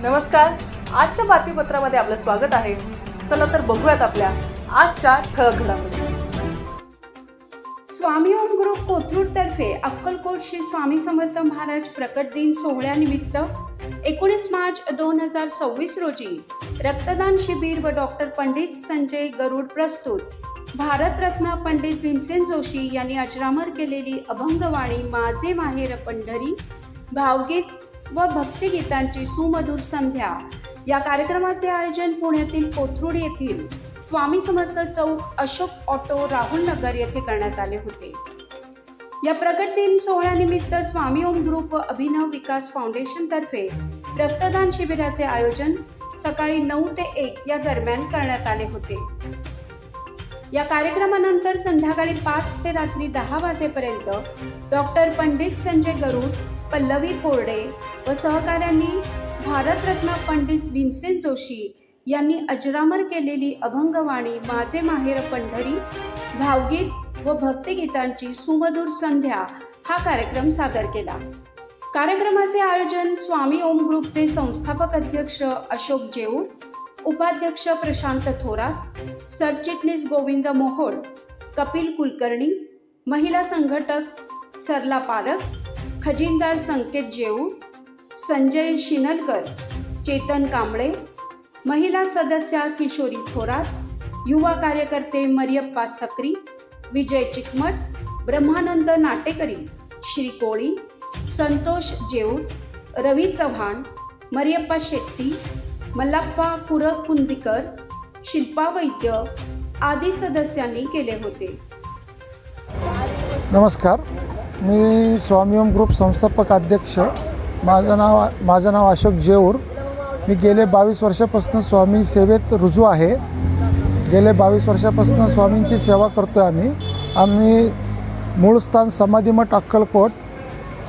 नमस्कार, आजच्या बातमीपत्रामध्ये आपलं स्वागत आहे। चला तर बघूयात आपल्या आजच्या ठळक घडामोडी। स्वामी ओम ग्रुप कोथरूड तर्फे अक्कलकोट श्री स्वामी समर्थ महाराज प्रकट दिन सोहळ्यानिमित्त 19 मार्च 2026 रोजी रक्तदान शिबिर व डॉक्टर पंडित संजय गरुड प्रस्तुत भारतरत्न पंडित भीमसेन जोशी यांनी अजरामर केलेली अभंगवाणी माझे माहेर पंढरी, भावगीत व भक्तिगीतांची सुमधुर संध्या या कार्यक्रमाचे आयोजन पुण्यातील कोथरूड येथील स्वामी समर्थ चौक, अशोक ऑटो, राहुल नगर येथे करण्यात आले होते। या प्रकट दिन सोहळ्यानिमित्त स्वामी ओम ग्रुप व अभिनव विकास फाउंडेशन तर्फे रक्तदान शिबिराचे आयोजन सकाळी 9 ते 1 या दरम्यान करण्यात आले होते। या कार्यक्रमानंतर संध्याकाळी 5 ते रात्री 10 वाजेपर्यंत डॉक्टर पंडित संजय गरुड, पल्लवी कोरडे व सहकाऱ्यांनी भारतरत्न पंडित भीमसेन जोशी यांनी अजरामर केलेली अभंगवाणी माझे माहेर पंढरी, भावगीत व भक्तिगीतांची सुमधुर संध्या हा कार्यक्रम सादर केला। कार्यक्रमाचे आयोजन स्वामी ओम ग्रुपचे संस्थापक अध्यक्ष अशोक जेऊर, उपाध्यक्ष प्रशांत थोरात, सरचिटणीस गोविंद मोहोळ, कपिल कुलकर्णी, महिला संघटक सरला पारख, खजिनदार संकेत जेऊर, संजय शिनलकर, चेतन कांबळे, महिला सदस्या किशोरी थोरात, युवा कार्यकर्ते मरियप्पा सक्री, विजय चिकमट, ब्रह्मानंद नाटेकरी, श्री कोळी, संतोष जेऊर, रवी चव्हाण, मरियप्पा शेट्टी, मल्लाप्पा कुरकुंदीकर, शिल्पा वैद्य आदी सदस्यांनी केले होते। नमस्कार, मी स्वामी ओम ग्रुप संस्थापक अध्यक्ष, माझं नाव अशोक जेऊर। मी गेले 22 वर्षापासून स्वामी सेवेत रुजू आहे। गेले 22 वर्षापासून स्वामींची सेवा करतो आहे। आम्ही मूळ स्थान समाधी मठ अक्कलकोट,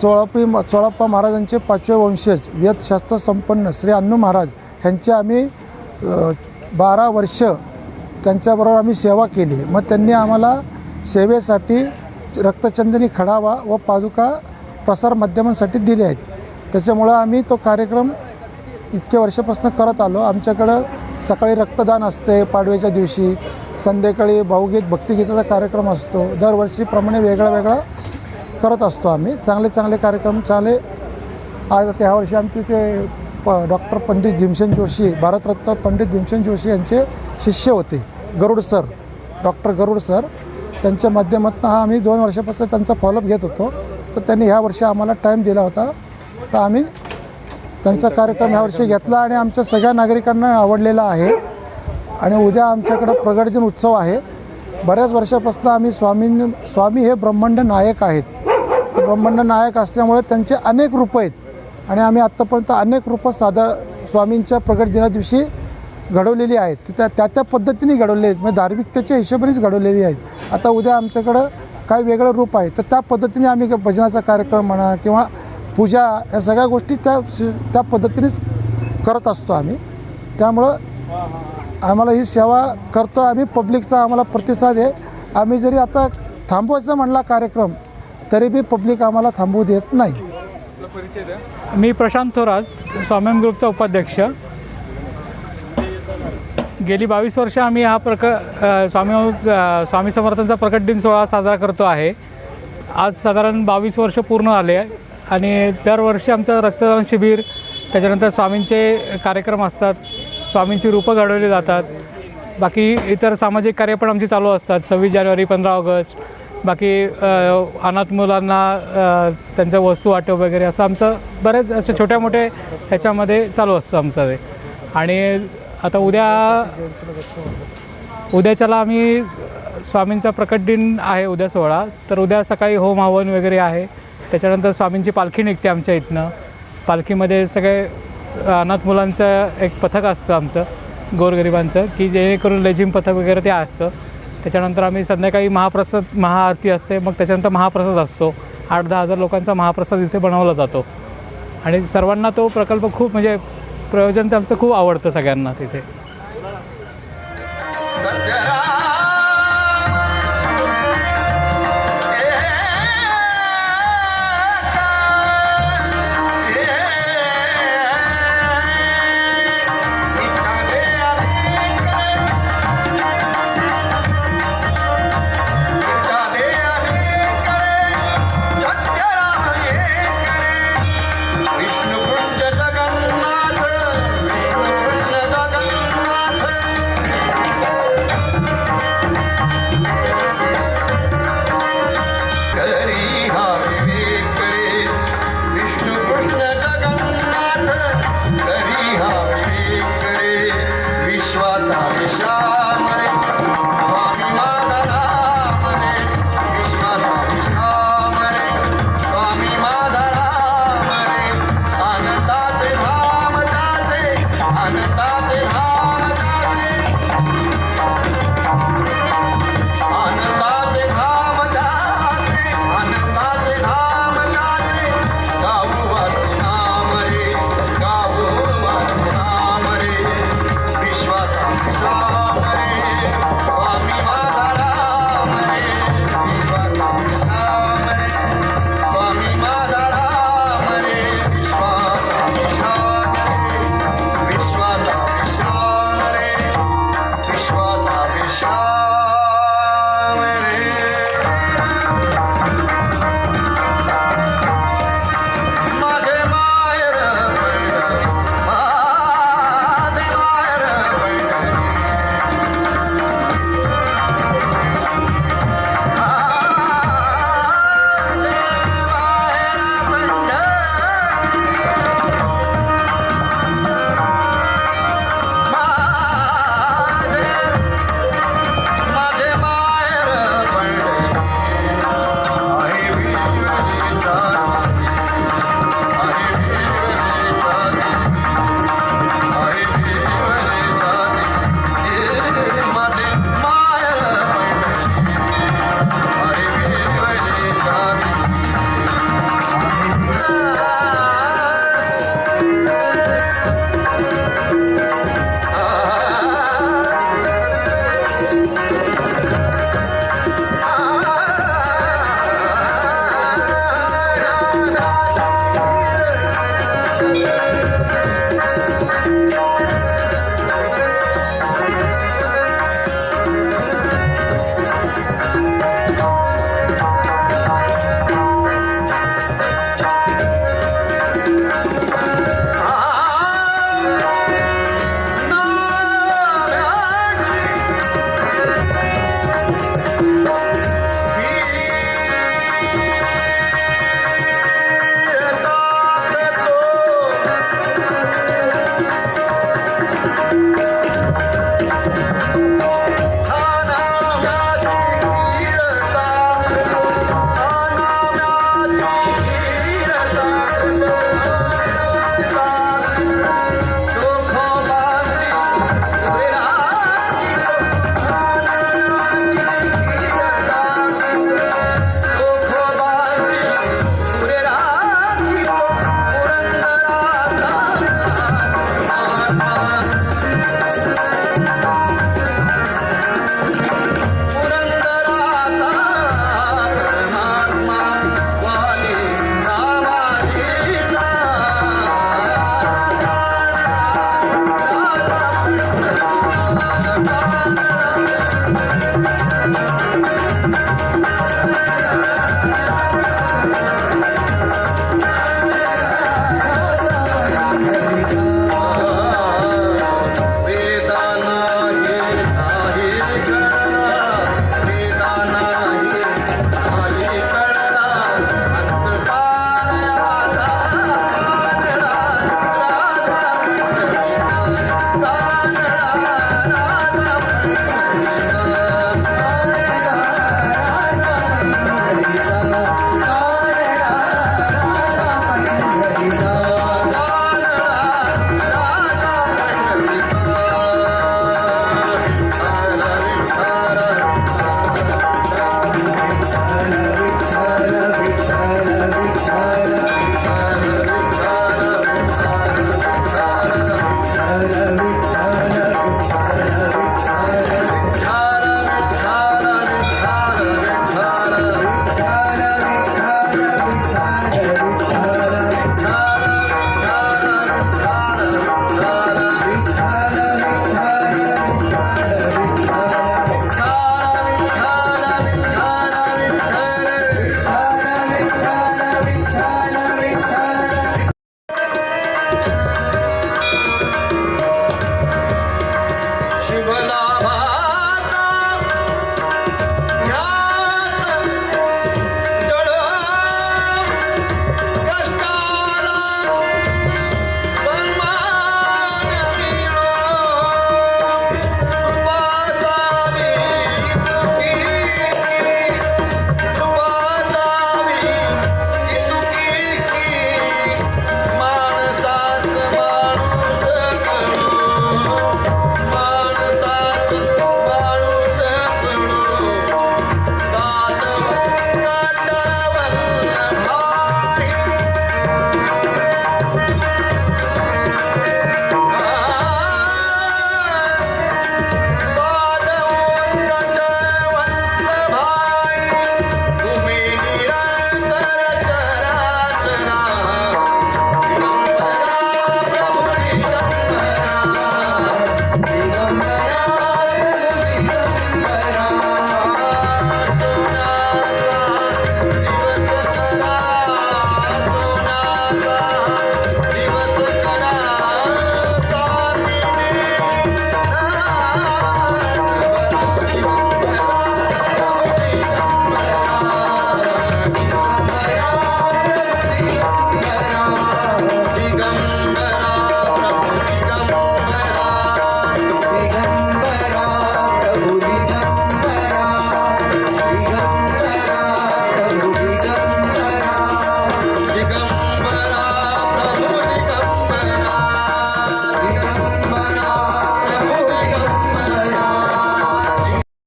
चोळप्पा महाराजांचे 5वे वंशज, वेदशास्त्र संपन्न श्री अण्णू महाराज ह्यांचे आम्ही 12 वर्ष त्यांच्याबरोबर आम्ही सेवा केली। मग त्यांनी आम्हाला सेवेसाठी रक्तचंदनी खडावा व पादुका प्रसार माध्यमांसाठी दिले आहेत। त्याच्यामुळं आम्ही तो कार्यक्रम इतक्या वर्षापासून करत आलो। आमच्याकडं सकाळी रक्तदान असते पाडव्याच्या दिवशी, संध्याकाळी भावगीत भक्तिगीताचा कार्यक्रम असतो। दरवर्षीप्रमाणे वेगळा करत असतो आम्ही। चांगले कार्यक्रम चांगले। आज ह्या वर्षी आमचे ते डॉक्टर पंडित भीमसेन जोशी, भारतरत्न पंडित भीमसेन जोशी यांचे शिष्य होते गरुड सर, डॉक्टर गरुड सर। त्यांच्या माध्यमातून आम्ही 2 वर्षापासून त्यांचा फॉलोअप घेत होतो। तर त्यांनी ह्या वर्षी आम्हाला टाईम दिला होता, तर आम्ही त्यांचा कार्यक्रम ह्या वर्षी घेतला आणि आमच्या सगळ्या नागरिकांना आवडलेला आहे। आणि उद्या आमच्याकडं प्रगट दिन उत्सव आहे। बऱ्याच वर्षापासून आम्ही स्वामी हे ब्रह्मांड नायक आहेत। तर ब्रह्मांड नायक असल्यामुळे त्यांचे अनेक रूपं आहेत आणि आम्ही आत्तापर्यंत अनेक रूपं स्वामींच्या प्रगट दिना दिवशी घडवलेली आहेत। त्या पद्धतीने घडवलेली आहेत, म्हणजे धार्मिकतेच्या हिशोबानेच घडवलेली आहेत। आता उद्या आमच्याकडं काय वेगळं रूप आहे, तर त्या पद्धतीने आम्ही भजनाचा कार्यक्रम म्हणा किंवा पूजा या सगळ्या गोष्टी त्या पद्धतीनेच करत असतो आम्ही। त्यामुळं आम्हाला ही सेवा करतो आम्ही, पब्लिकचा आम्हाला प्रतिसाद आहे। आम्ही जरी आता थांबवायचा म्हणला कार्यक्रम तरी बी पब्लिक आम्हाला थांबवू देत नाही। मी प्रशांत थोरात, स्वामी ओम ग्रुपचा उपाध्यक्ष। गेली 22 वर्ष आम्ही हा स्वामी समर्थांचा प्रकट दिन सोहळा साजरा करतो आहे। आज साधारण 22 वर्ष पूर्ण आले आणि दरवर्षी आमचं रक्तदान शिबिर, त्याच्यानंतर स्वामींचे कार्यक्रम असतात, स्वामींची रूपं घडवली जातात। बाकी इतर सामाजिक कार्य पण आमची चालू असतात। 26 जानेवारी, 15 ऑगस्ट, बाकी अनाथ मुलांना त्यांच्या वस्तू वाटप वगैरे असं आमचं बरेच असे छोट्या मोठे ह्याच्यामध्ये चालू असतं आमचं ते। आणि आता उद्याच्याला आम्ही स्वामींचा प्रकट दिन आहे उद्या सोहळा, तर उद्या सकाळी होम हवन वगैरे आहे। त्याच्यानंतर स्वामींची पालखी निघते आमच्या इथनं। पालखीमध्ये सगळे अनाथ मुलांचं एक पथक असतं आमचं, गोरगरिबांचं, की जेणेकरून लेझिम पथक वगैरे ते असतं। त्याच्यानंतर आम्ही संध्याकाळी महाआरती असते, मग त्याच्यानंतर महाप्रसाद असतो। 8-10 हजार लोकांचा महाप्रसाद इथे बनवला जातो आणि सर्वांना तो प्रकल्प खूप म्हणजे प्रयोजन ते आमचं खूप आवडतं सगळ्यांना तिथे।